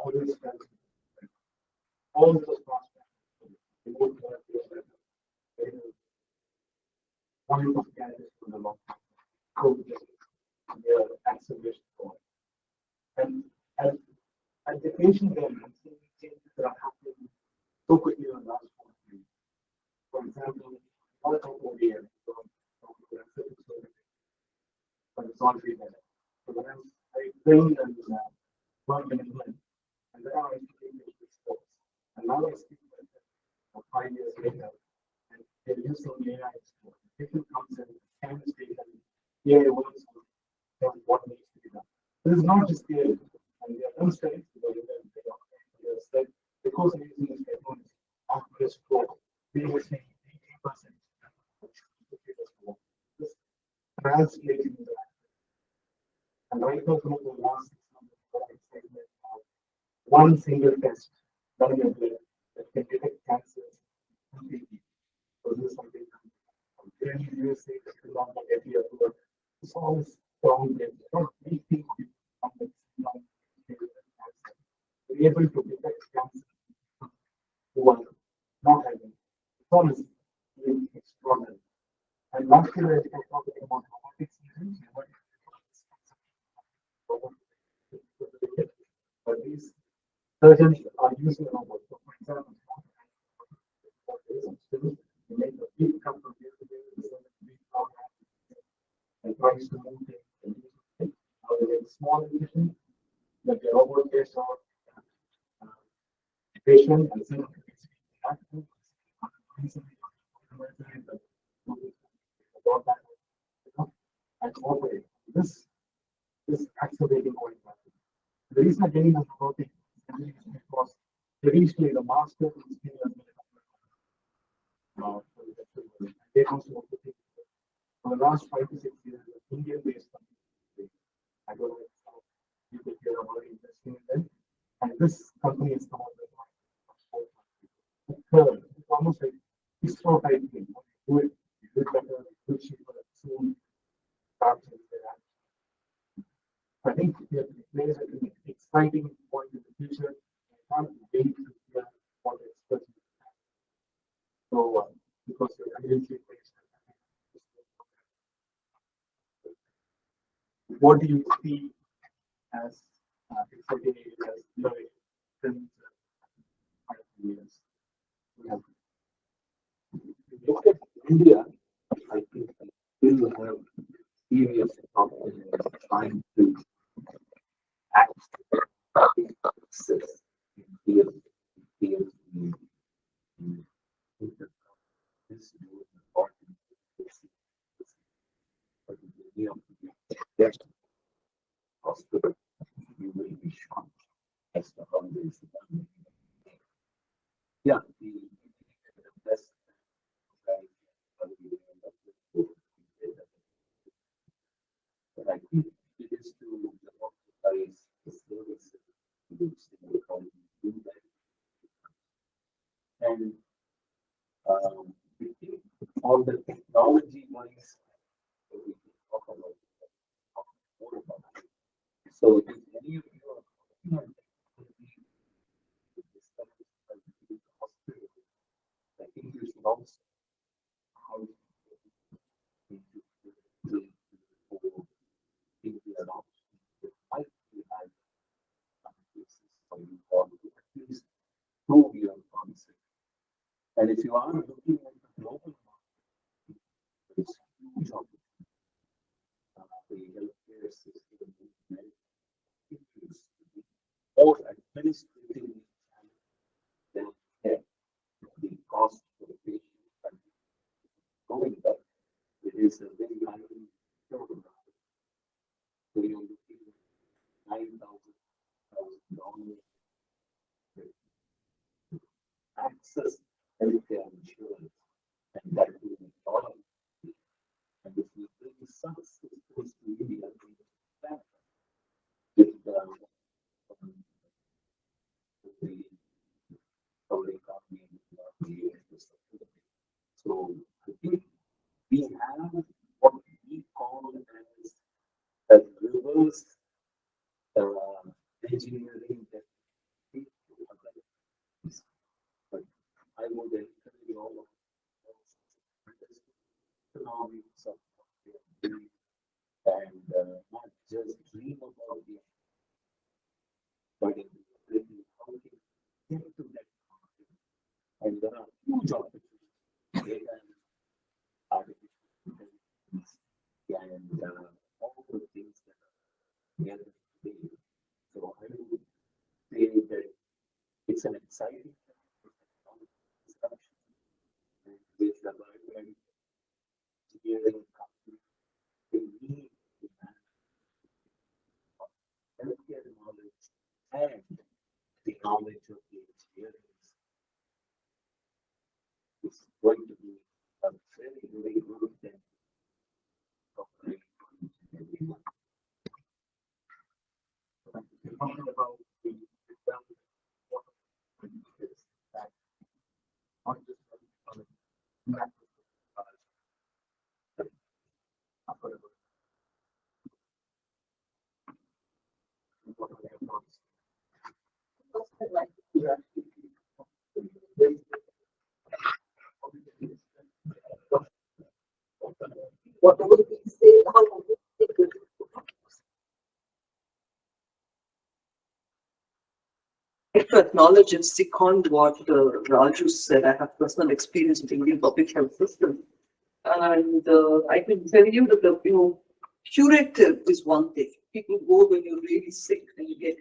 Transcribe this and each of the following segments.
always felt all those prospects. They would very point of carriage to the long term. Their acceleration point. And at the patient level, changes that are happening so quickly on last 4 years. For example, all of ODM from the solid treatment. So when I trained and worked in England, and then I became with sports. And now I speak with them 5 years later, and they're using AI sports. Patient comes in, scan the station, AI works on what needs to be done. This is not just theory, and they are demonstrating that because of using this technology, after a stroke, they were saying 80%. This translating into that. And right now, some of the last 6 months, what I'm saying is one single test done in blood that can detect cancers completely. So this is something really USA that is not every other. It's all strong data. Not anything complex, not we're able to detect cancer who are not having. It's always really extraordinary. And last year, I talked about robotics. But these surgeons are using robots. So, for example, they make a big come from here to there, and tries to move it. Now they get small incision, like the robot case or patient, and send it and operate. This accelerating going back. The reason I getting this robotic is because traditionally the master is still they also for the last 5 to 6 years, Indian based company. I don't know if you could hear about investing in them. And this company is come out with third, it's almost like ISRO type thing. Do it better, do it cheaper, soon start with that. I think it plays an exciting point in the future. I can't wait to hear what experts have. So, because you're evidently placed. What do you see as exciting areas in 5 years? Yeah. If you look at India, I think we still have serious problems trying to access in fields this important but in the near future, hospital, you will be shocked as to how this is done. Yeah, the best but I think it is to democratize the services to the single economy do that. And we think all the technology wise, we can talk about more about it. So if any of you are working on technology with this kind of hospital, I think you should also how to the adoption that might be had some cases for you or at least prove your concept. And if you are looking at the global market, it's huge opportunity. The healthcare system is more administratively challenging than care. The cost for the patient going up. It is a very lively program. So you're looking at $9,000 access healthcare insurance, and that will be all. And if we bring success to India, with but in the how we can get to that market. And there are huge opportunities. Data and artificial intelligence and all the things that are here today. So I would say that it's an exciting discussion with the environment engineering company. They need to have healthcare knowledge and the knowledge of the engineering is going to be a very, very good thing for everyone. Talking about the development is that not just on the macro, but affordable. What are their thoughts? Whatever we say, how we take it. To acknowledge and second what Raju said, I have personal experience with the Indian public health system, and I can tell you that the curative is one thing. People go when you're really sick and you get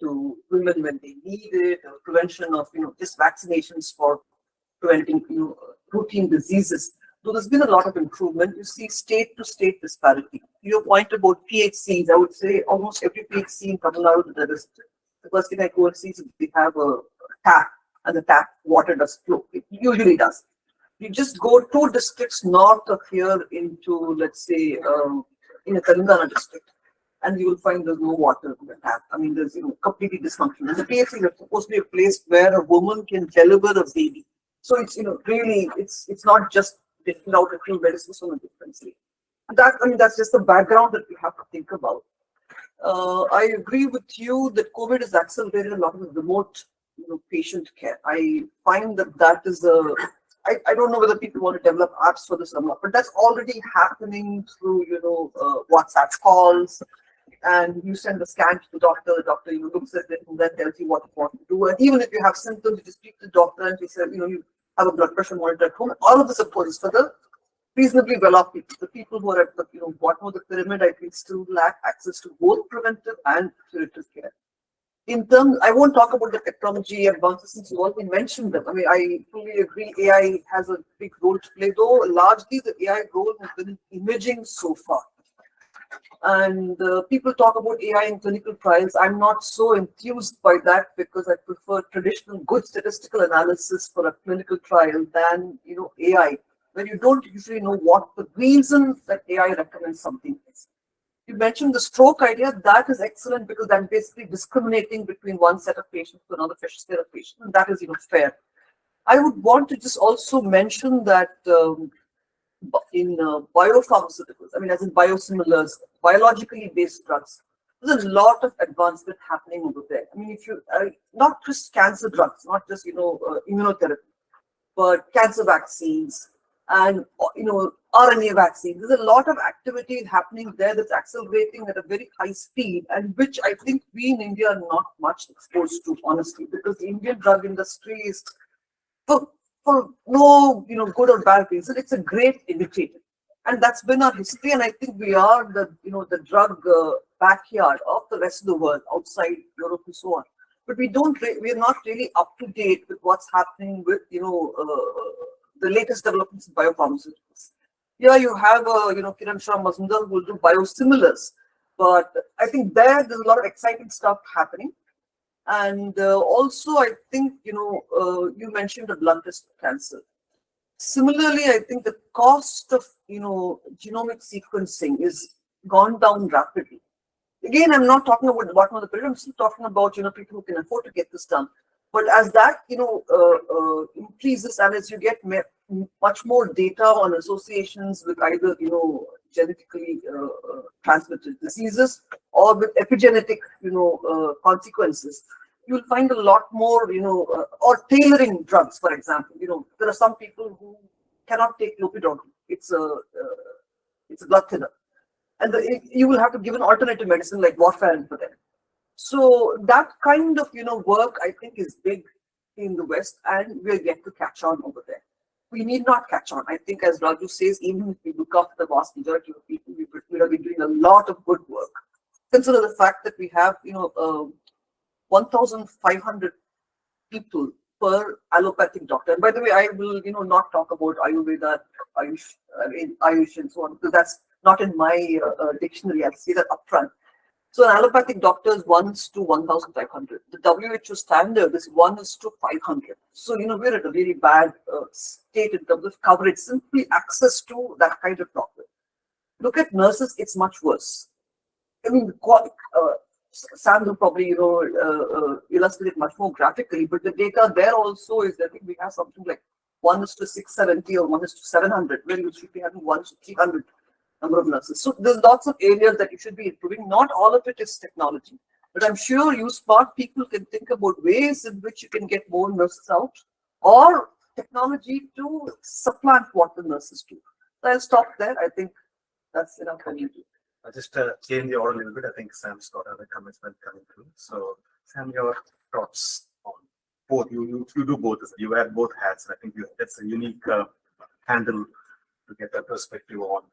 to women when they need it, or prevention of just vaccinations for preventing routine diseases. So there's been a lot of improvement. You see state to state disparity. Your point about PHCs, I would say almost every PHC in Tamil Nadu, there is the first thing I go and see is they have a tap and the tap water does flow. It usually does. You just go 2 districts north of here into, let's say, in a Telangana district, and you will find there's no water in the tap. I mean, there's completely dysfunction. And the PHC is supposed to be a place where a woman can deliver a baby. So it's really it's not just taking out a few medicines from a differently. That's just the background that we have to think about. I agree with you that COVID has accelerated a lot of the remote patient care. I find that is I don't know whether people want to develop apps for this or not, but that's already happening through WhatsApp calls, and you send a scan to the doctor looks at it and then tells you what you want to do. And even if you have symptoms, you just speak to the doctor and he said, you have a blood pressure monitor at home. All of this, of course, is for the reasonably well-off people. The people who are at the bottom of the pyramid, I think, still lack access to both preventive and curative care. In terms, I won't talk about the technology advances since you already mentioned them. I mean, I fully agree AI has a big role to play, though largely the AI role has been imaging so far. And people talk about AI in clinical trials. I'm not so enthused by that because I prefer traditional good statistical analysis for a clinical trial than AI, where you don't usually know what the reason that AI recommends something is. You mentioned the stroke idea. That is excellent because I'm basically discriminating between one set of patients to another set of patients, and that is fair. I would want to just also mention that in biopharmaceuticals, I mean, as in biosimilars, biologically based drugs, there's a lot of advancement happening over there. I mean, if you not just cancer drugs, not just immunotherapy, but cancer vaccines and RNA vaccines. There's a lot of activity happening there that's accelerating at a very high speed, and which I think we in India are not much exposed to, honestly, because the Indian drug industry is for no good or bad reason. It's a great imitator, and that's been our history. And I think we are the drug backyard of the rest of the world outside Europe and so on. But we are not really up to date with what's happening with the latest developments in biopharmaceuticals. Yeah, you have Kiran Shah Mazumdar who will do biosimilars, but I think there's a lot of exciting stuff happening. And also, I think you mentioned the bluntest cancer. Similarly, I think the cost of genomic sequencing is gone down rapidly. Again, I'm not talking about the bottom of the pyramid. I'm still talking about people who can afford to get this done. But as that increases, and as you get much more data on associations with either genetically transmitted diseases or with epigenetic consequences, you'll find a lot more or tailoring drugs, for example. There are some people who cannot take lopidogrel. It's a blood thinner, and you will have to give an alternative medicine like warfarin for them. So that kind of work I think is big in the West, and we're yet to catch on over there. We need not catch on. I think, as Raju says, even if we look after the vast majority of people, we have been doing a lot of good work. Consider the fact that we have 1,500 people per allopathic doctor. And by the way, I will not talk about Ayurveda, Ayush and so on, because that's not in my dictionary. I'll say that upfront. So an allopathic doctor is 1 to 1,500. The WHO standard is 1 to 500. So we're at a really bad state in terms of coverage, simply access to that kind of doctor. Look at nurses; it's much worse. I mean, Sam will probably illustrate it much more graphically, but the data there also is, I think we have something like 1 to 670 or 1 to 700, where you should be having 1 to 300 number of nurses. So there's lots of areas that you should be improving. Not all of it is technology, but I'm sure you smart people can think about ways in which you can get more nurses out, or technology to supplant what the nurses do. So I'll stop there. I think that's enough for you. Just change the order a little bit. I think Sam's got other comments coming through. So, Sam, your thoughts on both? You do both. You wear both hats, and I think that's a unique handle to get a perspective on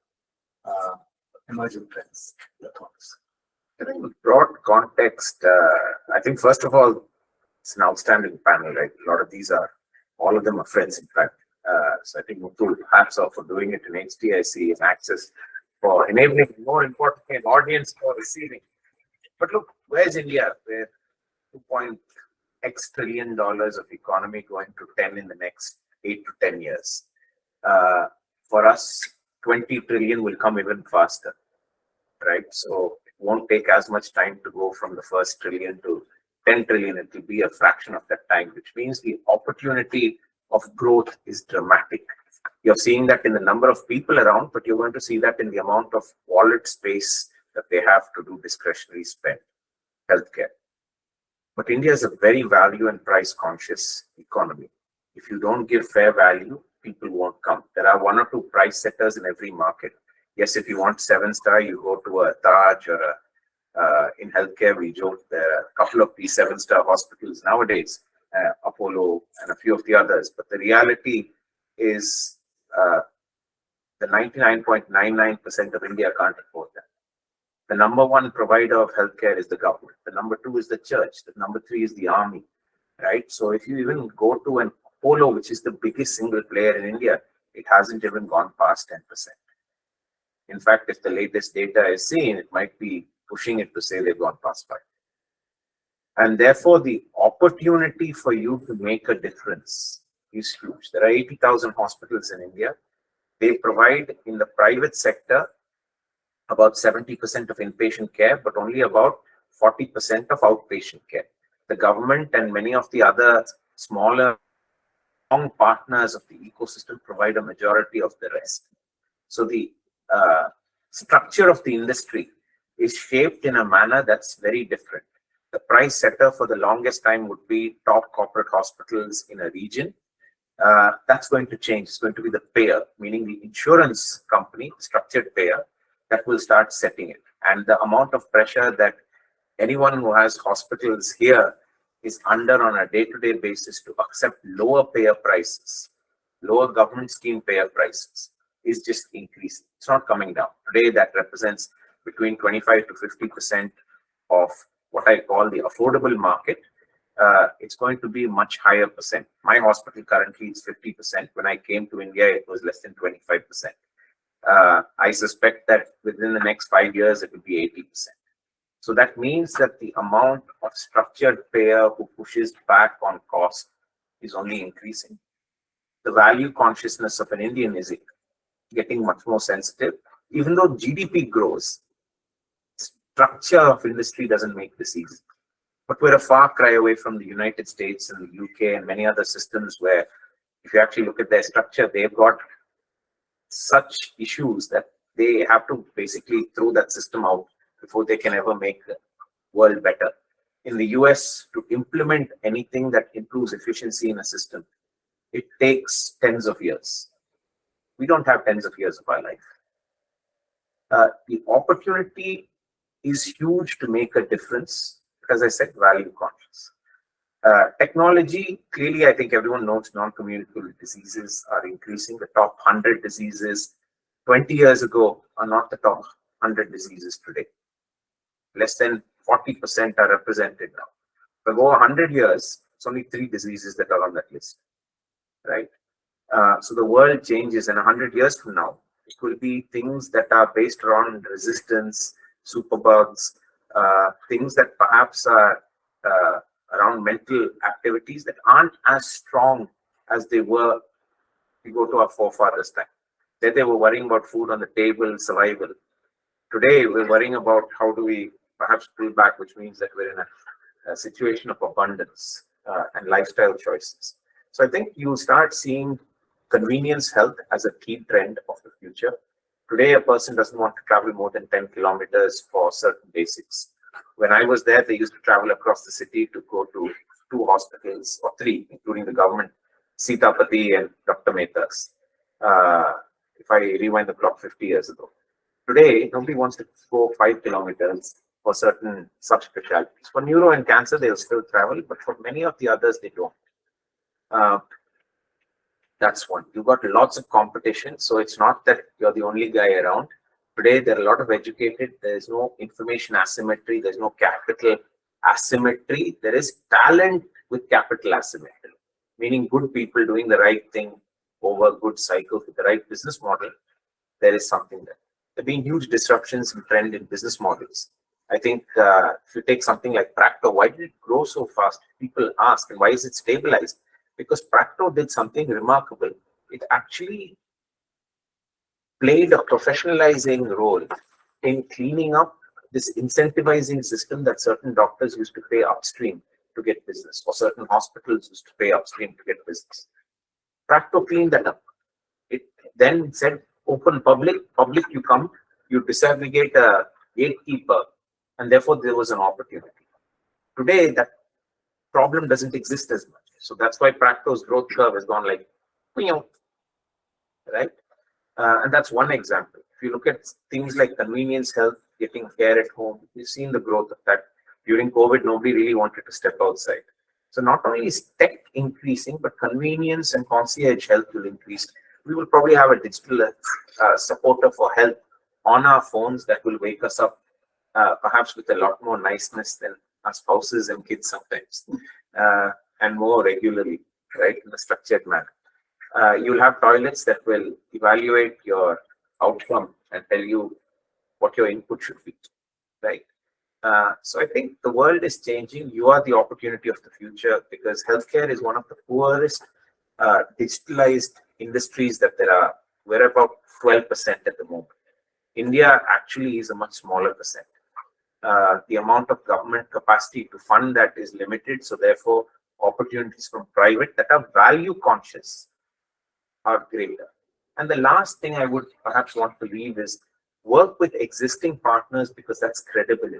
emerging trends. Your thoughts? I think broad context. I think first of all, it's an outstanding panel, right? A lot of these all of them are friends, in fact. So I think Muthu, hats off for doing it in HTIC and Access, for enabling, more importantly, an audience for receiving. But look, where's India? We're 2.x trillion dollars of economy going to 10 in the next 8 to 10 years. For us, 20 trillion will come even faster, right? So it won't take as much time to go from the first trillion to 10 trillion. It will be a fraction of that time, which means the opportunity of growth is dramatic. You're seeing that in the number of people around, but you're going to see that in the amount of wallet space that they have to do discretionary spend, healthcare. But India is a very value and price conscious economy. If you don't give fair value, people won't come. There are 1 or 2 price setters in every market. Yes, if you want 7-star, you go to a Taj or in healthcare, we joke there are a couple of these 7-star hospitals nowadays, Apollo and a few of the others. But the reality is the 99.99% of India can't afford that. The number 1 provider of healthcare is the government. The number 2 is the church. The number 3 is the army, right? So if you even go to an Apollo, which is the biggest single player in India, it hasn't even gone past 10%. In fact, if the latest data is seen, it might be pushing it to say they've gone past 5. And therefore, the opportunity for you to make a difference is huge. There are 80,000 hospitals in India. They provide in the private sector about 70% of inpatient care, but only about 40% of outpatient care. The government and many of the other smaller strong partners of the ecosystem provide a majority of the rest. So the structure of the industry is shaped in a manner that's very different. The price setter for the longest time would be top corporate hospitals in a region. That's going to change. It's going to be the payer, meaning the insurance company, structured payer, that will start setting it. And the amount of pressure that anyone who has hospitals here is under on a day-to-day basis to accept lower payer prices, lower government scheme payer prices, is just increasing. It's not coming down. Today, that represents between 25 to 50% of what I call the affordable market. It's going to be a much higher percent. My hospital currently is 50%. When I came to India, it was less than 25%. I suspect that within the next 5 years, it will be 80%. So that means that the amount of structured payer who pushes back on cost is only increasing. The value consciousness of an Indian is getting much more sensitive. Even though GDP grows, structure of industry doesn't make this easy. But we're a far cry away from the United States and the UK and many other systems where, if you actually look at their structure, they've got such issues that they have to basically throw that system out before they can ever make the world better. In the US, to implement anything that improves efficiency in a system, it takes tens of years. We don't have tens of years of our life. The opportunity is huge to make a difference. As I said, value conscious. Technology, clearly, I think everyone knows non-communicable diseases are increasing. The top 100 diseases 20 years ago are not the top 100 diseases today. Less than 40% are represented now. If I go 100 years, it's only 3 diseases that are on that list, right? So the world changes, and 100 years from now, it will be things that are based around resistance, superbugs, things that perhaps are around mental activities that aren't as strong as they were. We go to our forefathers' time. Then they were worrying about food on the table, survival. Today, we're worrying about how do we perhaps pull back, which means that we're in a situation of abundance and lifestyle choices. So I think you'll start seeing convenience health as a key trend of the future. Today, a person doesn't want to travel more than 10 kilometers for certain basics. When I was there, they used to travel across the city to go to 2 hospitals or 3, including the government, Sitapati and Dr. Mehta's. If I rewind the clock 50 years ago. Today, nobody wants to go 5 kilometers for certain subspecialties. For neuro and cancer, they'll still travel, but for many of the others, they don't. That's one. You've got lots of competition, so it's not that you're the only guy around. Today, there are a lot of educated. There's no information asymmetry. There's no capital asymmetry. There is talent with capital asymmetry, meaning good people doing the right thing over good cycles with the right business model. There is something there. There have been huge disruptions in trend in business models. I think if you take something like Practo, why did it grow so fast? People ask, and why is it stabilized? Because Practo did something remarkable. It actually played a professionalizing role in cleaning up this incentivizing system that certain doctors used to pay upstream to get business, or certain hospitals used to pay upstream to get business. Practo cleaned that up. It then said, open public, you come, you disaggregate a gatekeeper, and therefore there was an opportunity. Today, that problem doesn't exist as much. So that's why Practo's growth curve has gone like, right? And that's one example. If you look at things like convenience health, getting care at home, we've seen the growth of that. During COVID, nobody really wanted to step outside. So not only is tech increasing, but convenience and concierge health will increase. We will probably have a digital supporter for health on our phones that will wake us up, perhaps with a lot more niceness than our spouses and kids sometimes, and more regularly, right, in a structured manner. You'll have toilets that will evaluate your outcome and tell you what your input should be, right? So I think the world is changing. You are the opportunity of the future, because healthcare is one of the poorest digitalized industries that there are. We're about 12% at the moment. India actually is a much smaller percent. The amount of government capacity to fund that is limited. So therefore, opportunities from private that are value conscious are greater. And the last thing I would perhaps want to leave is work with existing partners, because that's credibility.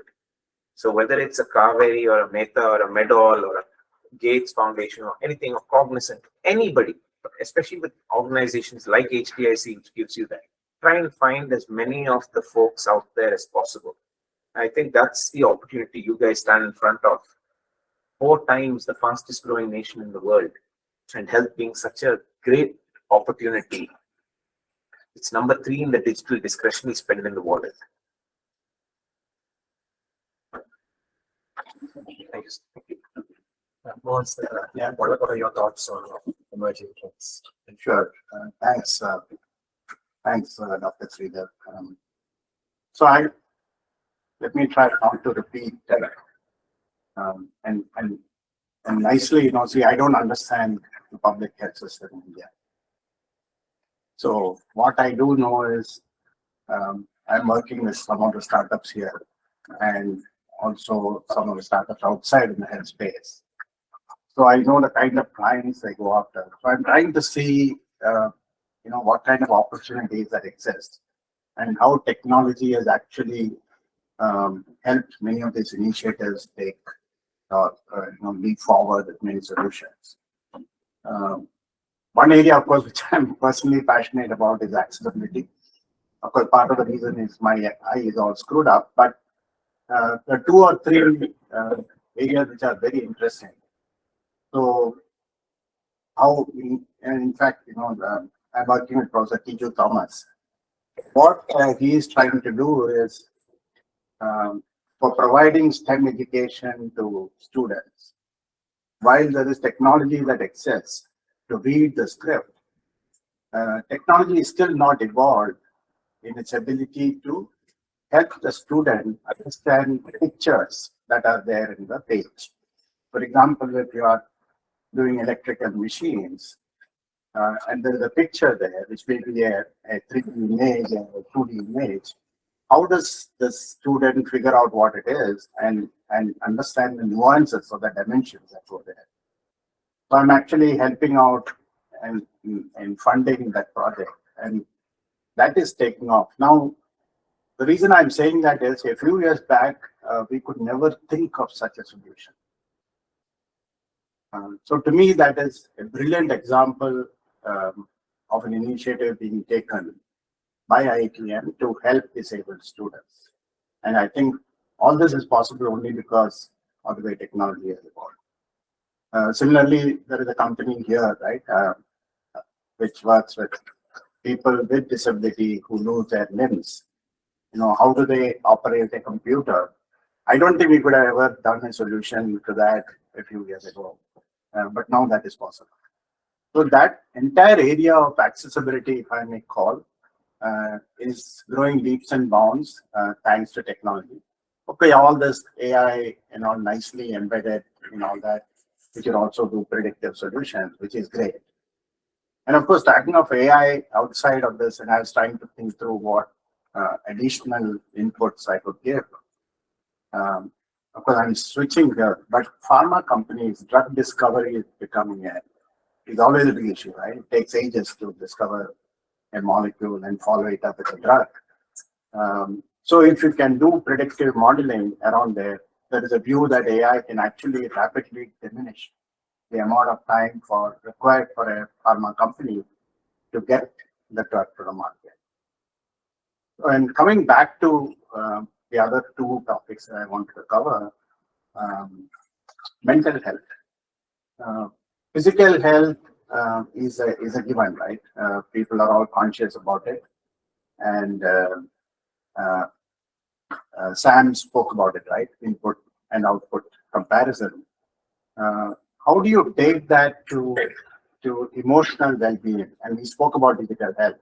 So whether it's a Kauvery or a Mehta or a Medall or a Gates Foundation or anything, or Cognizant, anybody, especially with organizations like HDIC, which gives you that, try and find as many of the folks out there as possible. I think that's the opportunity you guys stand in front of. 4 times the fastest growing nation in the world, and health being such a great opportunity. It's number 3 in the digital discretionary spend in the wallet. Thanks. Mohan, what are your thoughts on emerging trends? Sure. Thanks, Dr. Sridhar. Let me try not to repeat and nicely, see, I don't understand the public health system in India. So what I do know is I'm working with some of the startups here, and also some of the startups outside in the health space. So I know the kind of clients they go after. So I'm trying to see, what kind of opportunities that exist, and how technology has actually helped many of these initiatives take leap forward with many solutions. One area, of course, which I'm personally passionate about is accessibility. Of course, part of the reason is my eye is all screwed up, but there are two or three areas which are very interesting. So, how, in fact, I'm working with Professor T.J. Thomas. What he is trying to do is for providing STEM education to students, while there is technology that exists to read the script, technology is still not evolved in its ability to help the student understand pictures that are there in the page. For example, if you are doing electrical machines, and there is a picture there, which may be a 3D image or a 2D image, how does the student figure out what it is and understand the nuances of the dimensions that were there? So I'm actually helping out and funding that project, and that is taking off. Now, the reason I'm saying that is a few years back, we could never think of such a solution. So to me, that is a brilliant example of an initiative being taken by IITM to help disabled students. And I think all this is possible only because of the way technology has evolved. Similarly, there is a company here, right, which works with people with disability who lose their limbs. How do they operate a computer? I don't think we could have ever done a solution to that a few years ago, but now that is possible. So that entire area of accessibility, if I may call, is growing leaps and bounds thanks to technology. Okay, all this AI and all nicely embedded in all that, we can also do predictive solutions, which is great. And of course, talking of AI outside of this, and I was trying to think through what additional inputs I could give. Of course, I'm switching here, but pharma companies, drug discovery is becoming is always a big issue, right? It takes ages to discover a molecule and follow it up with a drug. So if you can do predictive modeling around there is a view that AI can actually rapidly diminish the amount of time required for a pharma company to get the drug to the market. And coming back to the other two topics that I wanted to cover, mental health. Physical health is a given, right? People are all conscious about it, and Sam spoke about it, right? Input and output comparison. How do you take that to emotional well-being? And we spoke about digital health.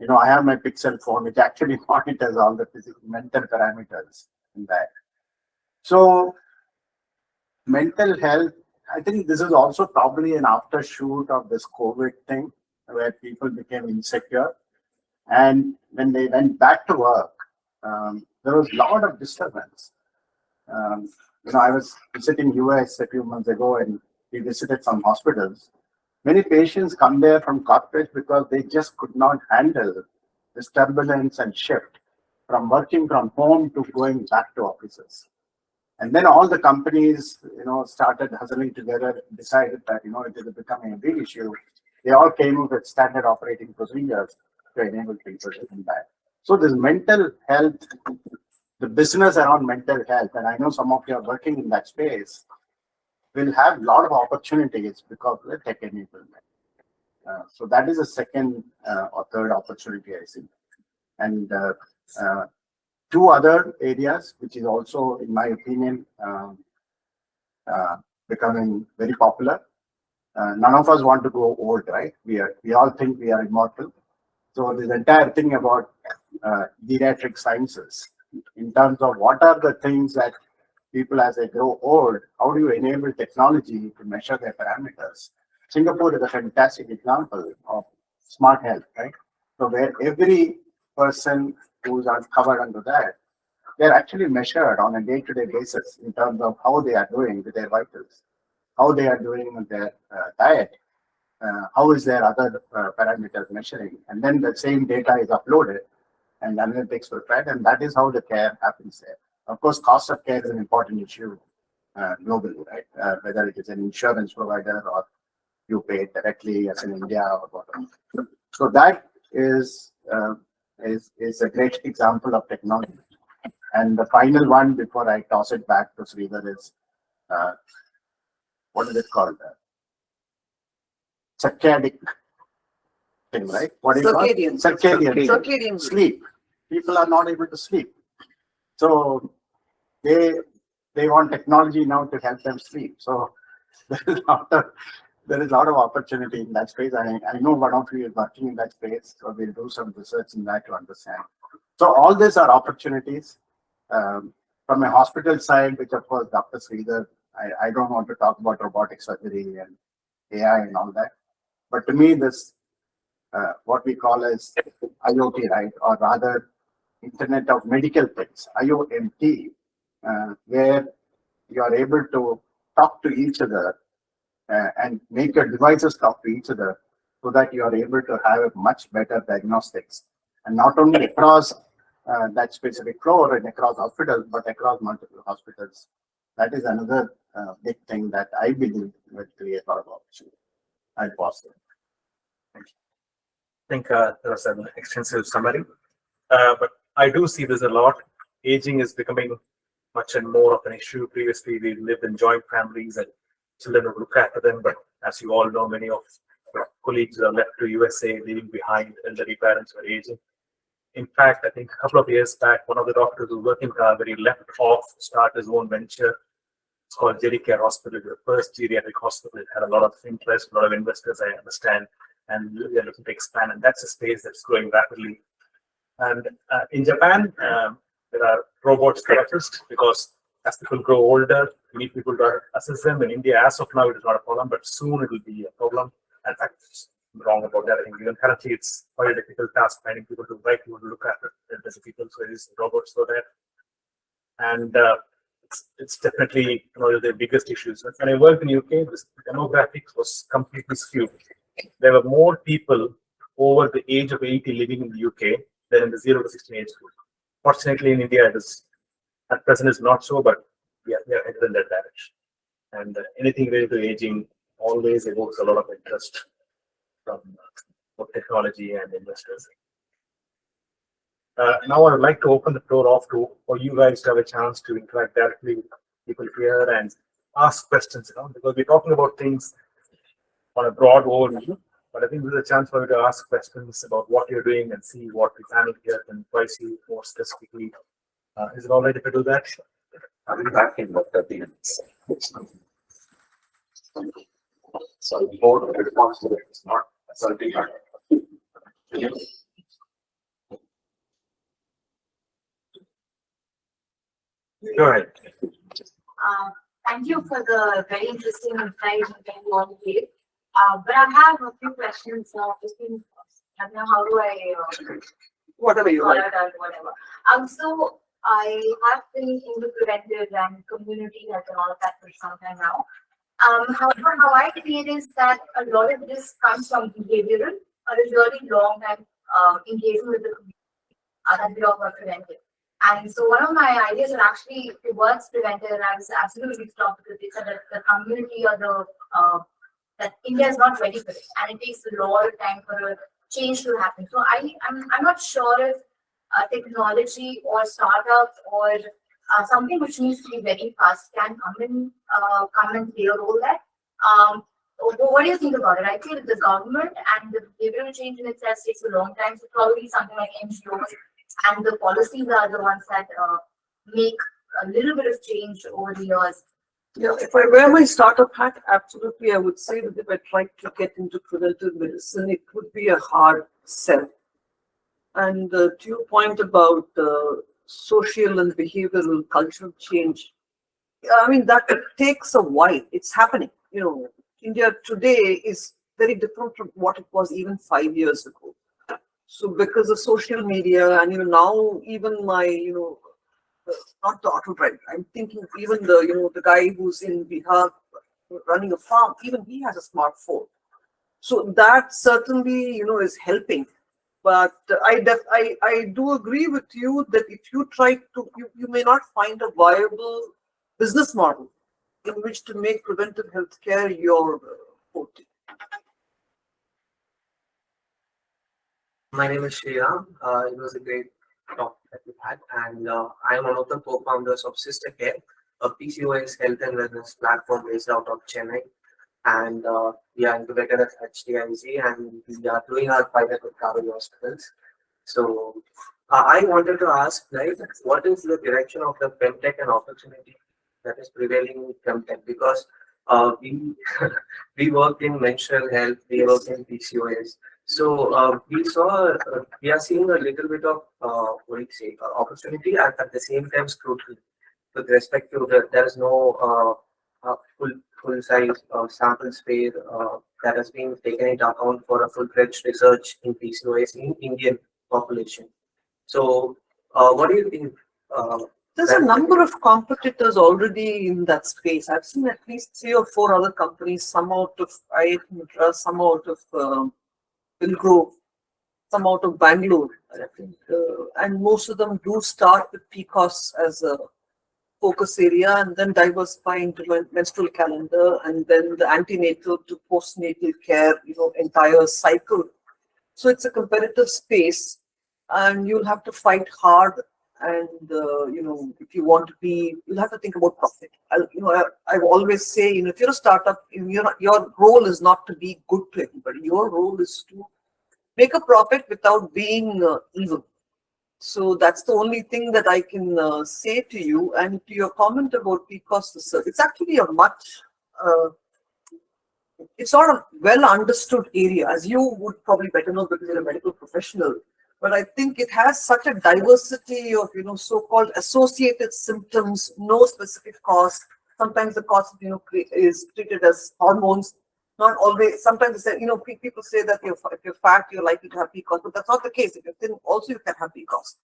I have my Pixel phone, which actually monitors all the physical, mental parameters in that. So, mental health, I think this is also probably an aftershoot of this COVID thing, where people became insecure. And when they went back to work, there was a lot of disturbance. I was visiting US a few months ago, and we visited some hospitals. Many patients come there from corporates because they just could not handle this turbulence and shift from working from home to going back to offices. And then all the companies, started hustling together, decided that, it is becoming a big issue. They all came up with standard operating procedures to enable people to come back. So this mental health, the business around mental health, and I know some of you are working in that space, will have a lot of opportunities because of the tech enablement. So that is a second or third opportunity, I see. And two other areas, which is also, in my opinion, becoming very popular. None of us want to grow old, right? We all think we are immortal. So this entire thing about geriatric sciences, in terms of what are the things that people as they grow old, how do you enable technology to measure their parameters? Singapore is a fantastic example of smart health, right? So where every person who's covered under that, they're actually measured on a day-to-day basis in terms of how they are doing with their vitals, how they are doing with their diet, how is their other parameters measuring, and then the same data is uploaded and analytics prepared, and that is how the care happens there. Of course, cost of care is an important issue globally, right? Whether it is an insurance provider or you pay directly as in India or whatever. So that is a great example of technology. And the final one before I toss it back to Sridhar is what is it called? Circadian thing, right? What is it called? Circadian sleep. People are not able to sleep. So they want technology now to help them sleep. So there is a lot of opportunity in that space. I know one of you is working in that space, so we'll do some research in that to understand. So all these are opportunities. From a hospital side, which of course Dr. Sridhar, I don't want to talk about robotic surgery and AI and all that. But to me, this what we call as IoT, right? Or rather Internet of Medical Things, IoMT, where you are able to talk to each other and make your devices talk to each other so that you are able to have a much better diagnostics. And not only across that specific floor and across hospitals, but across multiple hospitals. That is another big thing that I believe will create a lot of opportunity. I'll pause there. Thank you. I think there was an extensive summary, but I do see there's a lot. Aging is becoming much and more of an issue. Previously, we lived in joint families and children would look after them, but as you all know, many of colleagues are left to USA, leaving behind elderly parents who are aging. In fact, I think a couple of years back, one of the doctors who worked in Kauvery left off to start his own venture. It's called Kauvery Hospital, the first geriatric hospital. It had a lot of interest, a lot of investors, I understand, and we are looking to expand. And that's a space that's growing rapidly. And in Japan, there are robots therapists because as people grow older, we need people to assist them. In India, as of now, it is not a problem, but soon it will be a problem. In fact, I'm wrong about that. I think even currently it's quite a difficult task finding people to right people to look after the people. So these robots for that. And it's definitely one of the biggest issues. When I worked in UK, this demographics was completely skewed. There were more people over the age of 80 living in the UK than in the 0 to 16 age group. Fortunately, in India, it is at present is not so, but we are headed in that direction. And anything related to aging always evokes a lot of interest from both technology and investors. Now I would like to open the floor off for you guys to have a chance to interact directly with people here and ask questions, because we're talking about things on a broad overview, but I think there's a chance for you to ask questions about what you're doing and see what the panel here can advise you more specifically. Is it all right if I do that? I'll be back in about 30 minutes. So the board of responsibility is not asserting. Go ahead. Thank you for the very interesting insight that you all gave. But I have a few questions. I don't know how do I Whatever you like. Whatever. So I have been into preventive and community health and all of that for some time now. However, how I see it is that a lot of this comes from behavioral, a really long time engagement with the community that we offer preventive. And so one of my ideas are actually towards preventive, and I was absolutely stopped because they said that the community or that India is not ready for it, and it takes a lot of time for a change to happen. So I'm not sure if technology or startups or something which needs to be very fast can come and play a role there. What do you think about it? I feel the government and the behavioral change in itself takes a long time, so probably something like NGOs and the policies are the ones that make a little bit of change over the years. Yeah, if I wear my startup hat, absolutely, I would say that if I tried to get into preventive medicine, it would be a hard sell. And to your point about social and behavioral cultural change, I mean, that takes a while. It's happening. India today is very different from what it was even 5 years ago. So because of social media and now even my not the auto driver, I'm thinking even the guy who's in Bihar running a farm, even he has a smartphone. So that certainly is helping. But I do agree with you that if you try to, you may not find a viable business model in which to make preventive healthcare your forte. My name is Sriram. It was a great talk that we had, and I am one of the co-founders of Sister Care, a PCOS health and wellness platform based out of Chennai. And we are incubated at HDIC, and we are doing our pilot with Kauvery hospitals. So I wanted to ask, like, what is the direction of the femtech and opportunity that is prevailing in femtech? Because we we work in menstrual health, we work in PCOS. So we are seeing a little bit of what do you say, opportunity at the same time scrutiny with respect to there is no full size sample space that has been taken into account for a full-fledged research in PCOS in Indian population. So, what do you think? There's a number of competitors already in that space. I've seen at least 3 or 4 other companies, some out of IIT Madras, some out of Pilgrove, some out of Bangalore, I think. And most of them do start with PCOS as a focus area and then diversify into menstrual calendar and then the antenatal to postnatal care, entire cycle. So it's a competitive space and you'll have to fight hard. And, if you want to be, you'll have to think about profit. I always say, if you're a startup, your role is not to be good to everybody. Your role is to make a profit without being evil. So that's the only thing that I can say to you. And to your comment about PCOS research, it's actually a much, it's not a well understood area, as you would probably better know because you're a medical professional. But I think it has such a diversity of, so-called associated symptoms, no specific cause. Sometimes the cause, is treated as hormones. Not always. Sometimes they say, people say that if you're fat, you're likely to have PCOS, but that's not the case. If you're thin, also you can have PCOS.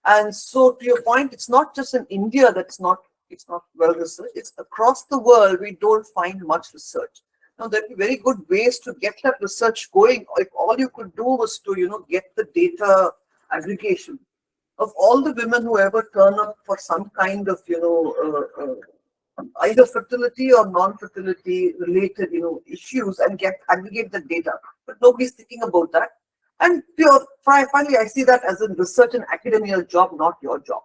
And so, to your point, it's not just in India that it's not well researched. It's across the world. We don't find much research. Now, there'd be very good ways to get that research going. If all you could do was to, get the data aggregation of all the women who ever turn up for some kind of, either fertility or non-fertility related, issues and aggregate the data. But nobody's thinking about that. And finally, I see that as a research and academia job, not your job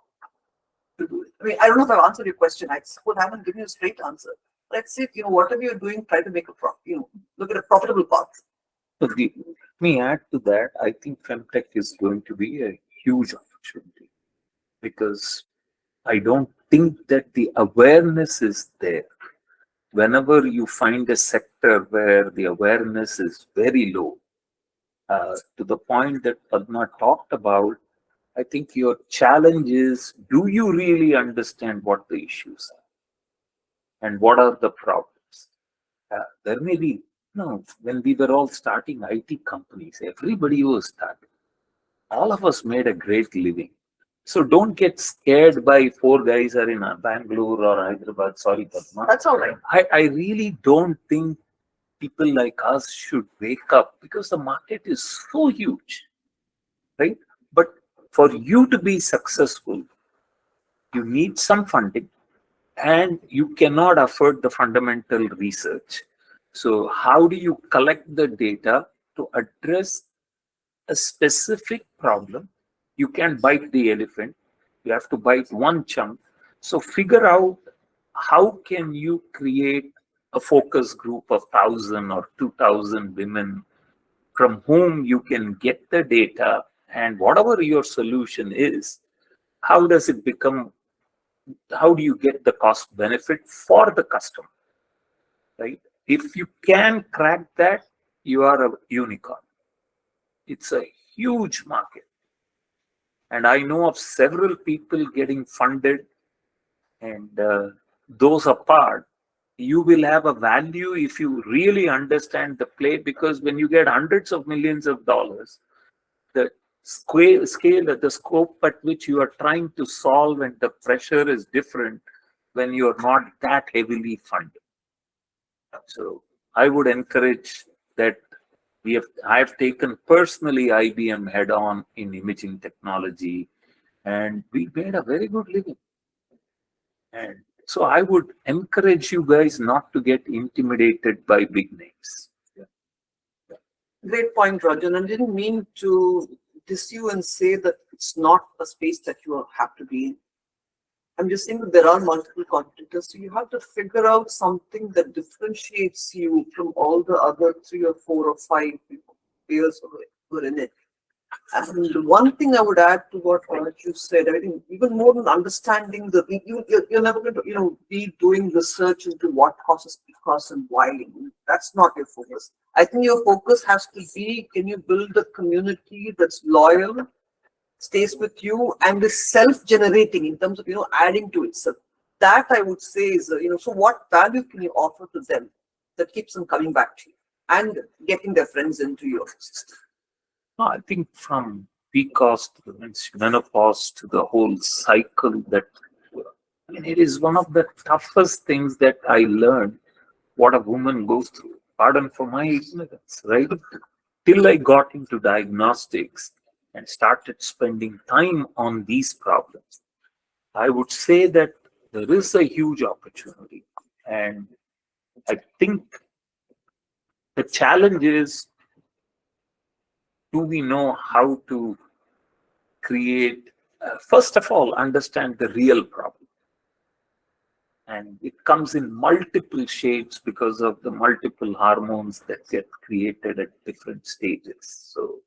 to do it. I mean, I don't know if I've answered your question. I suppose I haven't given you a straight answer. Let's see, whatever you're doing, try to make a look at a profitable path. So let me add to that. I think femtech is going to be a huge opportunity because I don't think that the awareness is there. Whenever you find a sector where the awareness is very low, to the point that Padma talked about, I think your challenge is, do you really understand what the issues are? And what are the problems? There may be, when we were all starting IT companies, everybody was starting. All of us made a great living. So don't get scared by 4 guys are in Bangalore or Hyderabad. Sorry, Padma. That's all right. I really don't think people like us should wake up because the market is so huge, right? But for you to be successful, you need some funding. And you cannot afford the fundamental research. So how do you collect the data to address a specific problem? You can't bite the elephant. You have to bite one chunk. So figure out how can you create a focus group of 1,000 or 2,000 women from whom you can get the data, and whatever your solution is, how does it become, how do you get the cost benefit for the customer, right? If you can crack that, you are a unicorn. It's a huge market. And I know of several people getting funded, and those apart, you will have a value if you really understand the play, because when you get hundreds of millions of dollars, the scale, the scope at which you are trying to solve and the pressure is different when you're not that heavily funded. So I would encourage that. I have taken personally IBM head on in imaging technology, and we made a very good living. And so I would encourage you guys not to get intimidated by big names. Great point, Rajan. I didn't mean to diss you and say that it's not a space that you have to be in. I'm just saying that there are multiple competitors, so you have to figure out something that differentiates you from all the other 3 or 4 or 5 players who are in it. And the one thing I would add to what Raju said, I think even more than understanding you're never going to, be doing research into what causes PCOS and why. That's not your focus. I think your focus has to be, can you build a community that's loyal, stays with you, and is self-generating in terms of, adding to itself. That I would say is, so what value can you offer to them that keeps them coming back to you and getting their friends into your system? No, I think from PCOS to the menopause to the whole cycle it is one of the toughest things that I learned what a woman goes through. Pardon for my ignorance, right? Till I got into diagnostics and started spending time on these problems, I would say that there is a huge opportunity. And I think the challenge is, do we know how to create, first of all, understand the real problem? And it comes in multiple shades because of the multiple hormones that get created at different stages. So,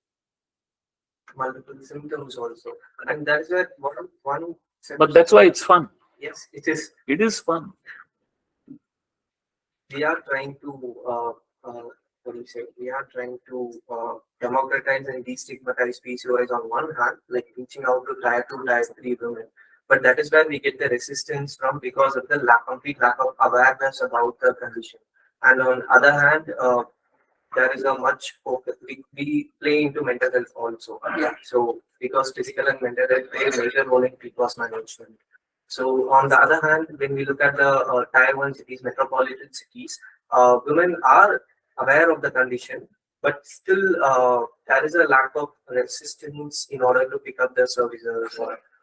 multiple symptoms also. And that's where one but that's why it's fun. Yes, it is. It is fun. We are trying to, what do you say? We are trying to democratize and destigmatize PCOS on one hand, like reaching out to tier 2, tier 3 women. But that is where we get the resistance from because of the complete lack of awareness about the condition. And on the other hand, there is a much focus. We play into mental health also. Yeah. So because physical and mental health play a major role in PCOS management. So on the other hand, when we look at the tier 1 cities, metropolitan cities, women are aware of the condition, but still there is a lack of resistance in order to pick up the services.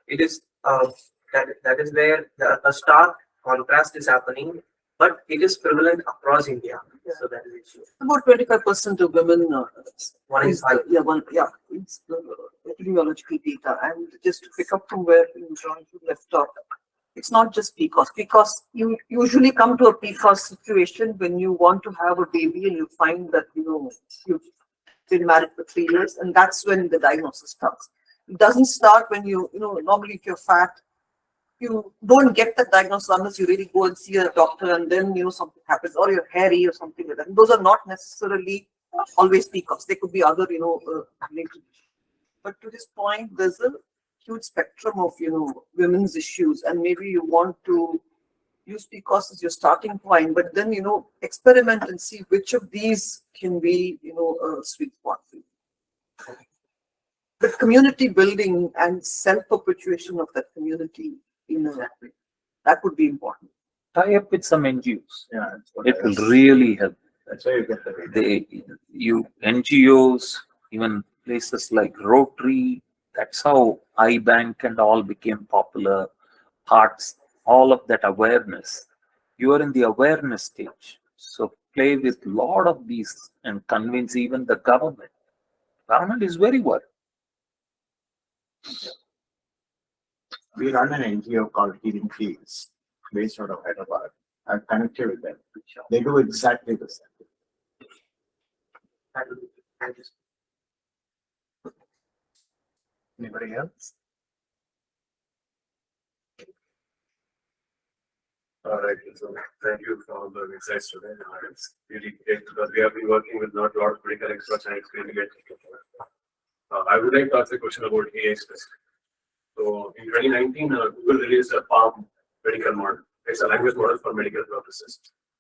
It is that is where a stark contrast is happening, but it is prevalent across India. Yeah. So that is the issue. About 25% of women. One in five. It's the epidemiological data. And just to pick up from where John left off, it's not just PCOS. PCOS, you usually come to a PCOS situation when you want to have a baby and you find that, you've been married for 3 years, and that's when the diagnosis starts. It doesn't start when normally if you're fat, you don't get the diagnosis unless you really go and see a doctor and then, something happens, or you're hairy or something like that. And those are not necessarily always PCOS. They could be other, related. But to this point, there's a huge spectrum of, women's issues, and maybe you want to use PCOS as your starting point, but then, experiment and see which of these can be, a sweet spot for you. But community building and self-perpetuation of that community, that would be important. Tie up with some NGOs. Yeah, that's what It I will was- really help. That's why you get the data. NGOs, even places like Rotary, that's how iBank and all became popular. Hearts, all of that awareness. You are in the awareness stage. So play with a lot of these and convince even the government. Government is very worried. We run an NGO called Healing Fields, based out of Hyderabad. I've connected with them. They do exactly the same. Thank you. Anybody else? All right, so thank you for all the insights today. It's really great because we have been working with not a lot of medical experts, and it's really great. I would like to ask a question about AI specific. So in 2019, Google released a PaLM medical model. It's a language model for medical purposes.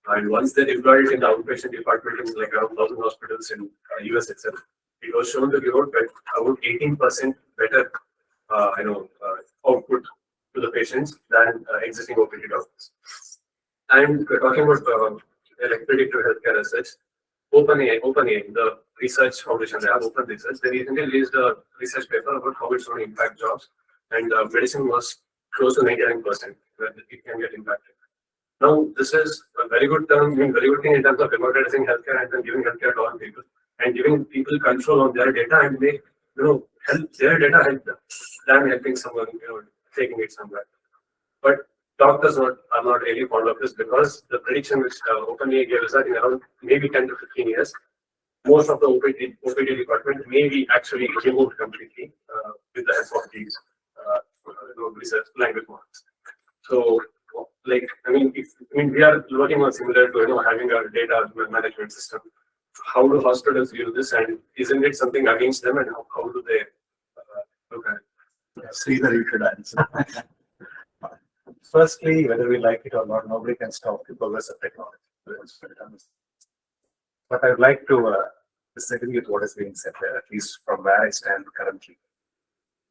And once they deployed it in the outpatient department in like around 1,000 hospitals in US itself, it was shown to give out about 18% better, output to the patients than existing OPD doctors. And we're talking about predictive healthcare research. OpenAI, the research foundation, they have open research. They recently released a research paper about how it's going to impact jobs, and medicine was close to 99% that it can get impacted. Now, this is a very good term, very good thing in terms of democratizing healthcare and then giving healthcare to all people and giving people control on their data and make their data helped them helping someone, taking it somewhere. But doctors are not really fond of this because the prediction which OpenAI gave us that in around maybe 10 to 15 years, most of the OPD department may be actually removed completely with the help of these research language models. So, like, we are working on similar to having a data management system. How do hospitals use this, and isn't it something against them, and how do they look at it? Sridhar, you should answer. Firstly, whether we like it or not, nobody can stop the progress of technology. But I would like to disagree with what is being said there, at least from where I stand currently.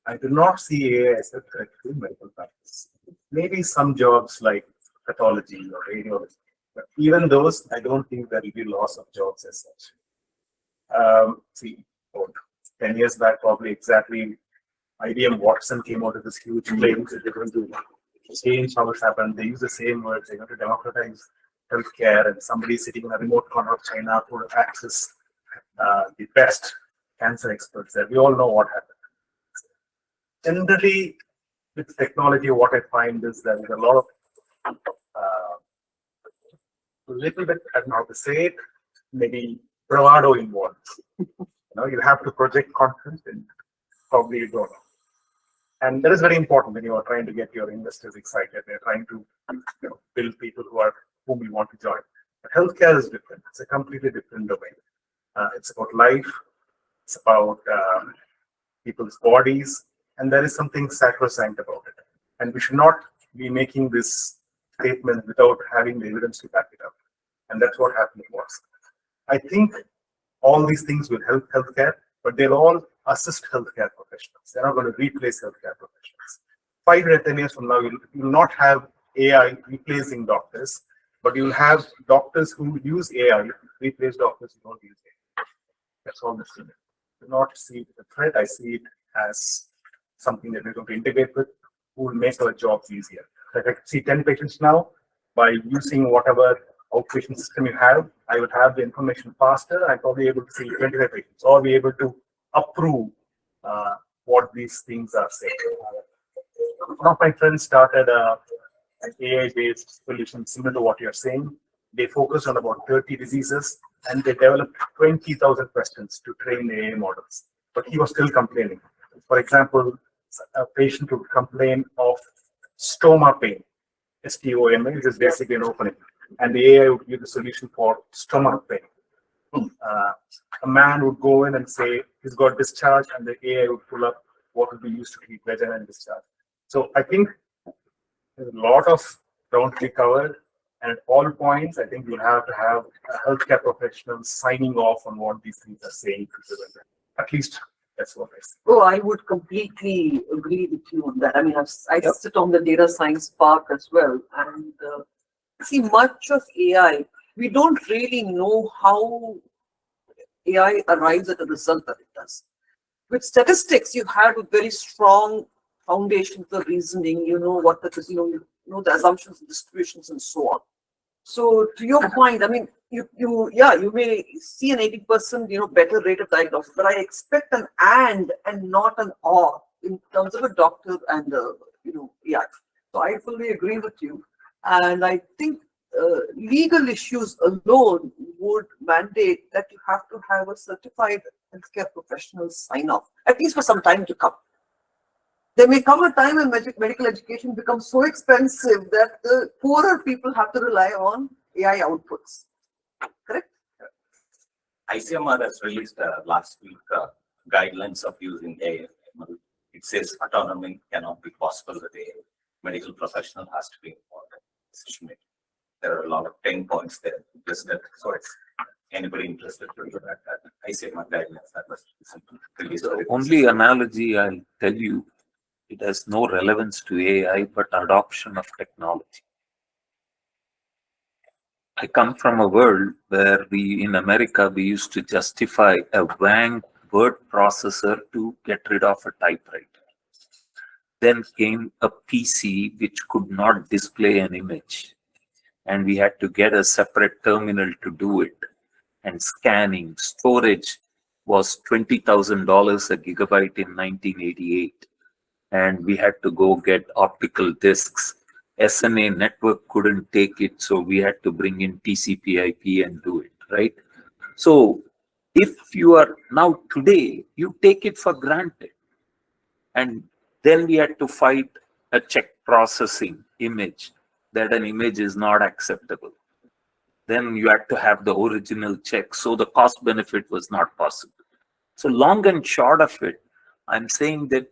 I do not see AI as a threat to medical practice. Maybe some jobs like pathology or radiology, but even those, I don't think there will be loss of jobs as such. See, 10 years back, probably exactly, IBM Watson came out with this huge claim that they're going to change how it's happened. They use the same words, they're going to democratize healthcare, and somebody sitting in a remote corner of China could access the best cancer experts there. We all know what happened. Generally, with technology, what I find is that there's a lot of little bit, I don't know how to say it, maybe bravado involved. You have to project confidence, and probably you don't know. And that is very important when you are trying to get your investors excited. They're trying to build people whom you want to join. But healthcare is different. It's a completely different domain. It's about life. It's about people's bodies. And there is something sacrosanct about it. And we should not be making this statement without having the evidence to back it up. And that's what happened was. I think all these things will help healthcare, but they'll all assist healthcare professionals. They're not going to replace healthcare professionals. 5 or 10 years from now, you'll not have AI replacing doctors, but you'll have doctors who use AI replace doctors who don't use AI. That's all this is. I do not see it as a threat. I see it as something that we're going to integrate with, who will make our jobs easier. Like I see 10 patients now, by using whatever outpatient system you have, I would have the information faster. I'm probably able to see 25 patients, or be able to approve what these things are saying. One of my friends started an AI-based solution similar to what you're saying. They focused on about 30 diseases, and they developed 20,000 questions to train the AI models. But he was still complaining. For example, a patient would complain of stoma pain, stoma, which is basically an opening, and the AI would give the solution for stomach pain. A man would go in and say he's got discharge, and the AI would pull up what would be used to treat vaginal discharge. So I think there's a lot of ground to be covered, and at all points, I think you'll have to have healthcare professionals signing off on what these things are saying. At least that's what I say. Oh, I would completely agree with you on that. I mean, I sit on the data science park as well, and see, much of AI, we don't really know how AI arrives at the result that it does. With statistics, you have a very strong foundation for reasoning. You know what that is. You know the assumptions and distributions and so on. So to your point, I mean, you may see an 80% better rate of diagnosis, but I expect an and not an or in terms of a doctor and AI. So I fully agree with you, and I think legal issues alone would mandate that you have to have a certified healthcare professional sign off, at least for some time to come. There may come a time when medical education becomes so expensive that the poorer people have to rely on AI outputs. Correct? ICMR has released last week guidelines of using AI. It says autonomy cannot be possible with AI. Medical professional has to be involved in decision making. There are a lot of 10 points there listed. So it's anybody interested to look at that. ICMR guidelines that was released. The only analogy I'll tell you, it has no relevance to AI, but adoption of technology. I come from a world where in America, we used to justify a Wang word processor to get rid of a typewriter. Then came a PC which could not display an image, and we had to get a separate terminal to do it, and scanning, storage. was $20,000 a gigabyte in 1988. And we had to go get optical discs. SNA network couldn't take it, so we had to bring in TCP/IP and do it, right? So if you are now today, you take it for granted. And then we had to fight a check processing image, that an image is not acceptable. Then you had to have the original check. So the cost benefit was not possible. So long and short of it, I'm saying that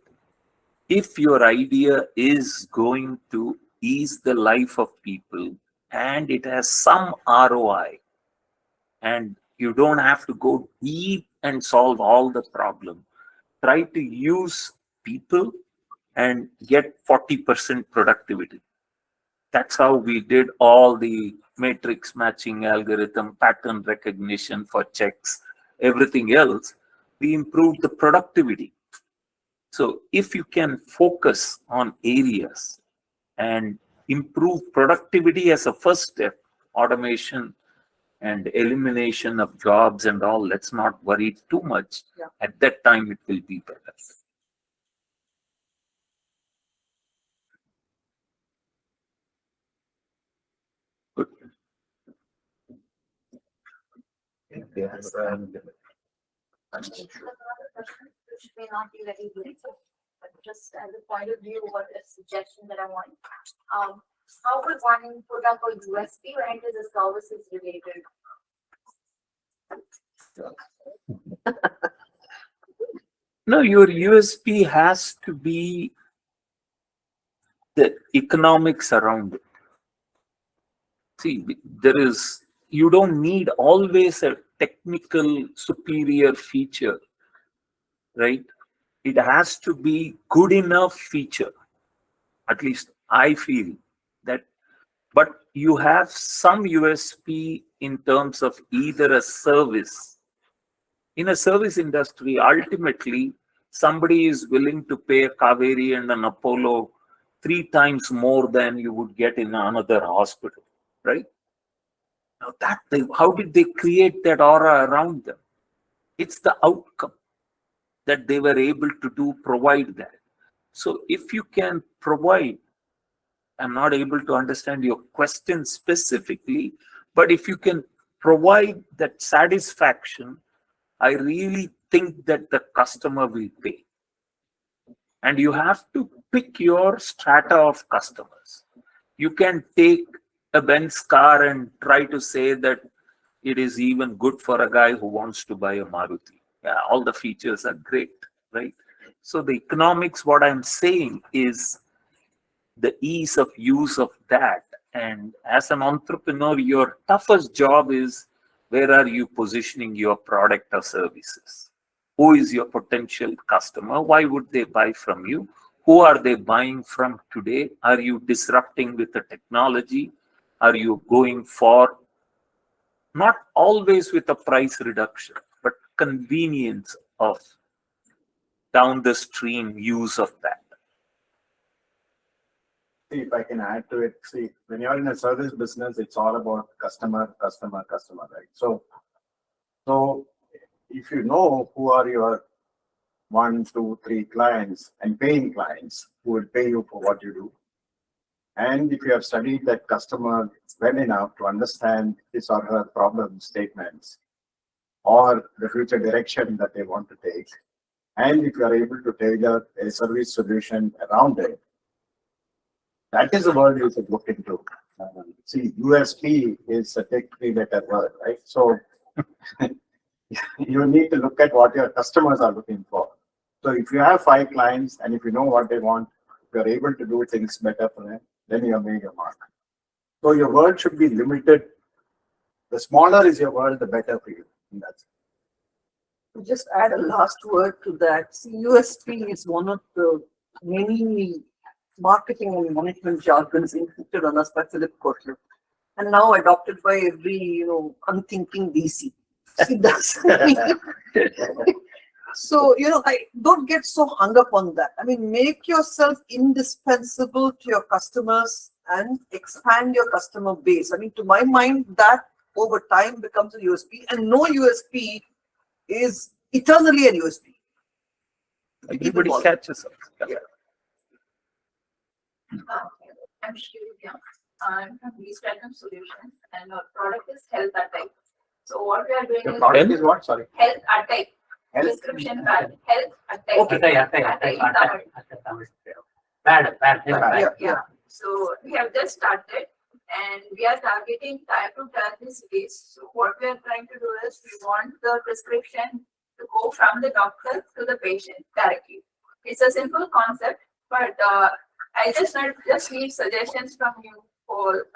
if your idea is going to ease the life of people and it has some ROI, and you don't have to go deep and solve all the problem, try to use people and get 40% productivity. That's how we did all the matrix matching algorithm, pattern recognition for checks, everything else. We improved the productivity. So if you can focus on areas and improve productivity as a first step, automation and elimination of jobs and all, let's not worry too much. Yeah. At that time, it will be better. Good. Yes, Which may not be very good, but just as a point of view or a suggestion that I want. How would one put up a USP when it is a services related? No, your USP has to be the economics around it. See, you don't need always a technical superior feature, right? It has to be good enough feature. At least I feel that, but you have some USP in terms of either a service. In a service industry, ultimately, somebody is willing to pay a Kauvery and an Apollo 3 times more than you would get in another hospital, right? Now how did they create that aura around them? It's the outcome that they were able to provide that. So if you can provide, I'm not able to understand your question specifically, but if you can provide that satisfaction, I really think that the customer will pay. And you have to pick your strata of customers. You can take a Benz car and try to say that it is even good for a guy who wants to buy a Maruti. Yeah, all the features are great, right? So the economics, what I'm saying is the ease of use of that. And as an entrepreneur, your toughest job is where are you positioning your product or services? Who is your potential customer? Why would they buy from you? Who are they buying from today? Are you disrupting with the technology? Are you going for not always with a price reduction, but convenience of down the stream use of that? See, if I can add to it, see, when you're in a service business, it's all about customer, right? So if you know who are your 1, 2, 3 clients and paying clients who will pay you for what you do, and if you have studied that customer well enough to understand his or her problem statements or the future direction that they want to take, and if you are able to tailor a service solution around it, that is the word you should look into. See, USP is a three-letter word, right? So you need to look at what your customers are looking for. So if you have 5 clients and if you know what they want, if you're able to do things better for them, then you have made your mark. So your word should be limited. The smaller is your word, the better for you. And that's it. Just add a last word to that. See, USP is one of the many marketing and management jargons inflicted on us by Philip Kotler, and now adopted by every unthinking VC. See, that's so I don't get so hung up on that. I mean, make yourself indispensable to your customers and expand your customer base. I mean, to my mind, that over time becomes a USP, and no USP is eternally a USB. Everybody People catches up. Yeah. I'm Shivya. I'm from Spectrum Solutions, and our product is Health at Type. So what we are doing Your is product is what? Sorry. Health at Type. Health? Prescription pad. Health at Type. Okay. Bad. Yeah. So we have just started, and we are targeting Tier 2, Tier 3 cities. So what we are trying to do is we want the prescription to go from the doctor to the patient directly. It's a simple concept, but I just need suggestions from you for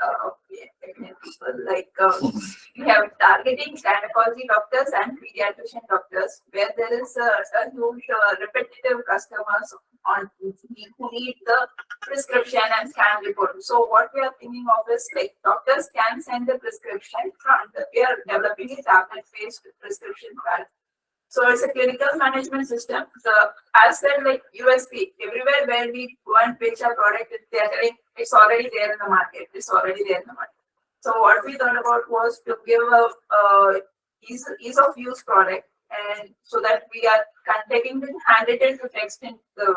people. Like we have targeting gynecology doctors and pediatrician doctors, where there is a huge repetitive customers on who need the prescription and scan report. So what we are thinking of is like doctors can send the prescription from we are developing a tablet-based prescription pad. So it's a clinical management system. So as said, like USP, everywhere where we go and pitch a product, they're telling it's already there in the market. It's already there in the market. So what we thought about was to give a ease of use product, and so that we are taking the handwritten to text in the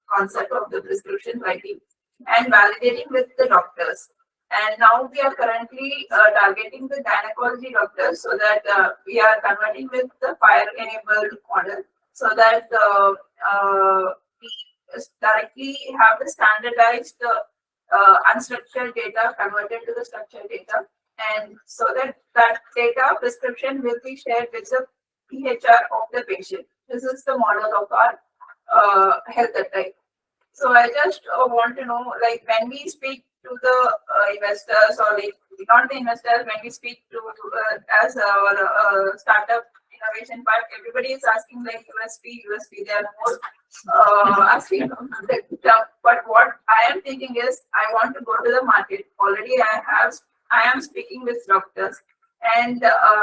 concept of the prescription writing and validating with the doctors. And now we are currently targeting the gynecology doctors, so that we are converting with the FHIR-enabled model, so that we directly have the standardized unstructured data converted to the structured data, and so that data prescription will be shared with the PHR of the patient. This is the model of our health type. So I just want to know, like when we speak to the investors, or like not the investors, when we speak to as our startup innovation park, everybody is asking like USP. They are more asking. But what I am thinking is, I want to go to the market. Already I am speaking with doctors, and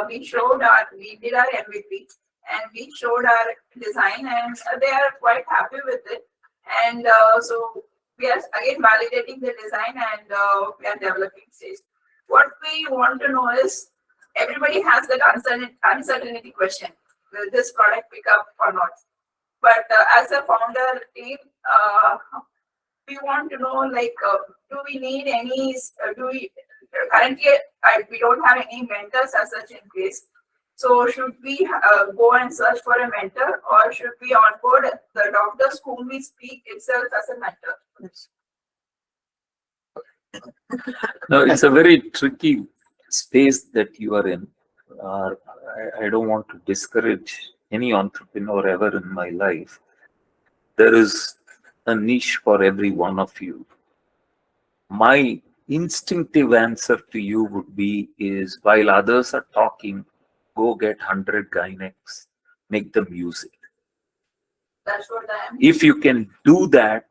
we did our MVP, and we showed our design, and they are quite happy with it. And so we are again validating the design, and we are developing stage. What we want to know is, everybody has that uncertainty question: will this product pick up or not? But as a founder team, we want to know, like, do we need any? Currently we don't have any mentors as such in place. So should we go and search for a mentor, or should we onboard the doctors whom we speak itself as a mentor? No, it's a very tricky space that you are in. I don't want to discourage any entrepreneur ever in my life. There is a niche for every one of you. My instinctive answer to you would be is, while others are talking, go get 100 gynecs, make them use it. That's what I am. If you can do that,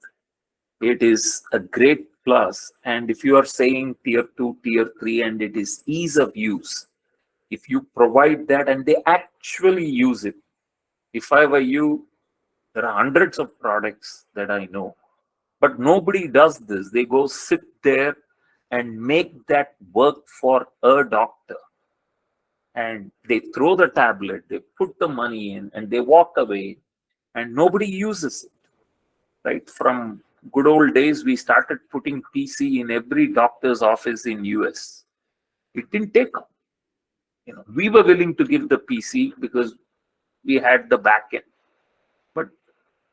it is a great plus. And if you are saying tier 2, tier 3, and it is ease of use, if you provide that and they actually use it, if I were you, there are hundreds of products that I know, but nobody does this. They go sit there and make that work for a doctor. And they throw the tablet, they put the money in, and they walk away, and nobody uses it. Right? From good old days, we started putting PC in every doctor's office in US. It didn't take off. We were willing to give the PC because we had the back end. But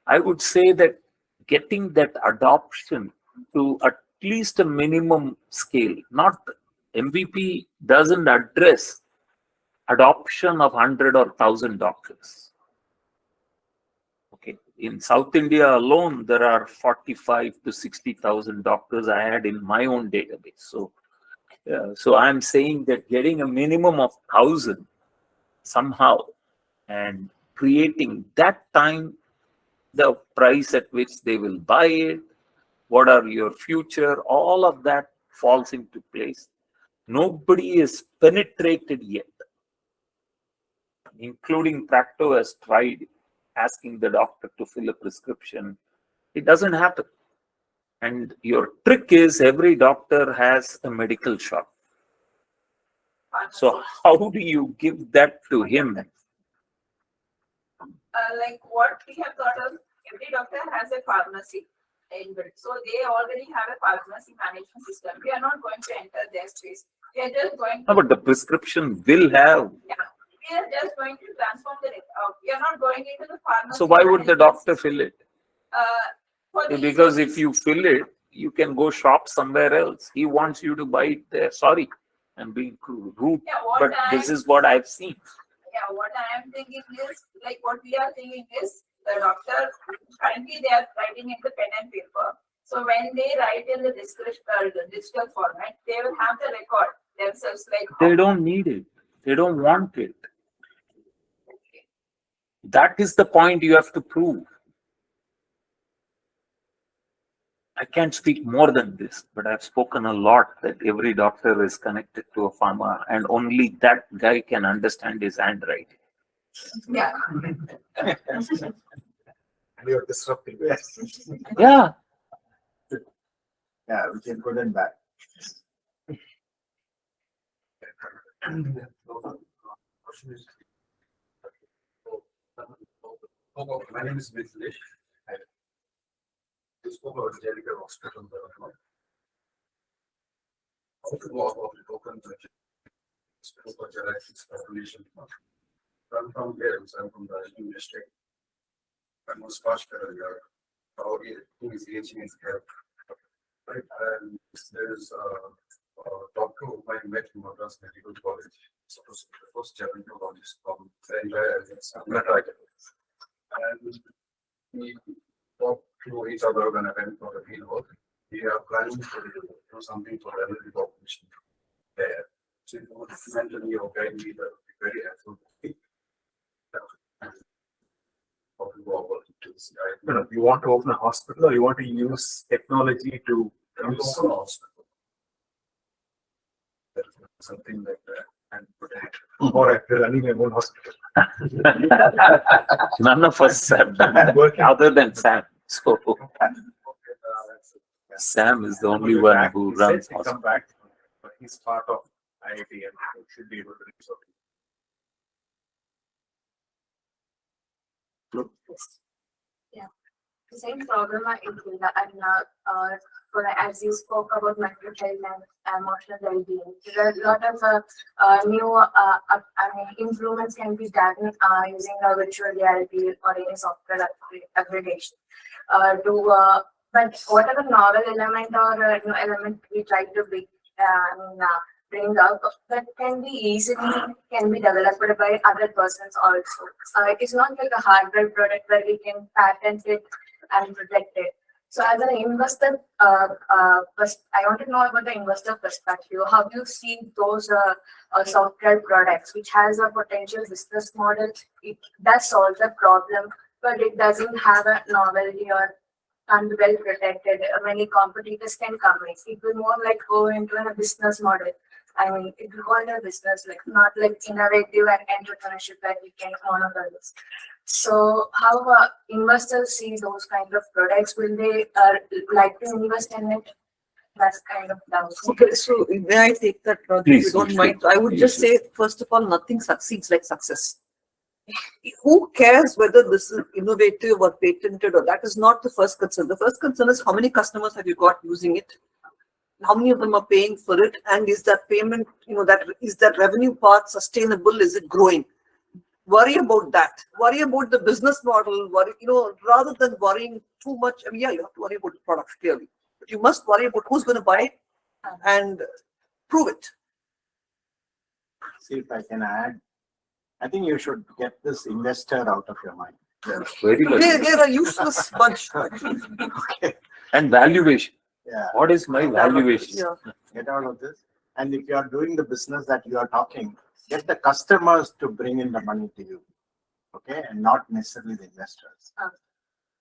I would say that getting that adoption to at least a minimum scale, not MVP doesn't address adoption of 100 or 1,000 doctors. Okay, in South India alone, there are 45 to 60,000 doctors I had in my own database. So I'm saying that getting a minimum of 1,000 somehow, and creating that time, the price at which they will buy it, what are your future, all of that falls into place. Nobody is penetrated yet, including Practo has tried asking the doctor to fill a prescription. It doesn't happen. And your trick is, every doctor has a medical shop. So how do you give that to him? like what we have thought of, every doctor has a pharmacy inbuilt. So they already have a pharmacy management system. We are not going to enter their space. We are just going No, to, but the prescription will have. we are just going to transform the, we are not going into the pharmacy. So why would the management doctor system. fill it? For the Because if you fill it, you can go shop somewhere else. He wants you to buy it there. Sorry, I'm being rude, Yeah, what but this is what I've seen. Yeah, what I am thinking is, like what we are thinking is, the doctor, currently they are writing in the pen and paper. So when they write in the digital format, they will have the record themselves like. They don't need it. They don't want it. That is the point you have to prove. I can't speak more than this, but I've spoken a lot that every doctor is connected to a pharma and only that guy can understand his handwriting. Yeah. We are disrupting. Yes. Yeah. Yeah, we can good and bad. My name is Mithilesh. I spoke about Jellicoe Hospital. How to go about the token for geriatrics population. I'm from there, I'm from the new district. I was faster earlier. How who is aging in care. Right, and there is a doctor whom I met in Madras Medical College. So it was the first gerontologist from the entire Mehta. And we talked to each other when I went for the field work. We are planning to do something for the elderly population there. So if you would mentally or guide me, that would be very helpful. How to go about it to this guy. But you want to open a hospital or you want to use technology to Use a hospital. Something like that and protect. or after running my own hospital? None of us have done that other than Sam. So Sam is the only one who He runs said to come hospital. back, but he's part of IIT and should be able to reach out. Yeah, the same problem I feel that I'm not, as you spoke about mental health and emotional well-being, there are a lot of new improvements can be done using a virtual reality or any software aggregation. But whatever novel element or new element we try to bring up, that can be developed by other persons also. It is not like a hardware product where we can patent it and protect it. So as an investor, I want to know about the investor perspective. How do you see those software products which has a potential business model? It does solve the problem, but it doesn't have a novelty or and well protected. Many competitors can come in. It will more like go into a business model. I mean, it will go into a business, like not like innovative and entrepreneurship where we can honor this. So how investors see those kind of products? Will they like to invest in it? That's kind of down. Okay, so may I take that, Raju, if Please, you don't please, mind? I would please. just say, first of all, nothing succeeds like success. Who cares whether this is innovative or patented, or that is not the first concern. The first concern is how many customers have you got using it? How many of them are paying for it? And is that payment, is that revenue part sustainable? Is it growing? Worry about that. Worry about the business model. Worry, rather than worrying too much. I mean, yeah, you have to worry about the product clearly, but you must worry about who's going to buy it and prove it. See if I can add. I think you should get this investor out of your mind. Very well. They're a useless bunch. Okay. And valuation. Yeah. What is my valuation? Yeah. Get out of this. And if you are doing the business that you are talking, get the customers to bring in the money to you. Okay. And not necessarily the investors.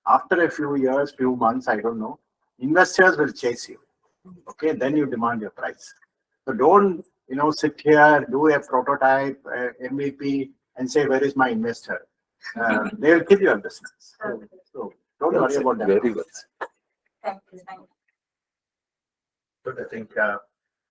After a few years, few months, I don't know, investors will chase you. Okay. Then you demand your price. So don't, sit here, do a prototype, MVP, and say, where is my investor? They will kill your business. So don't worry about that. Very well. Thank you. But I think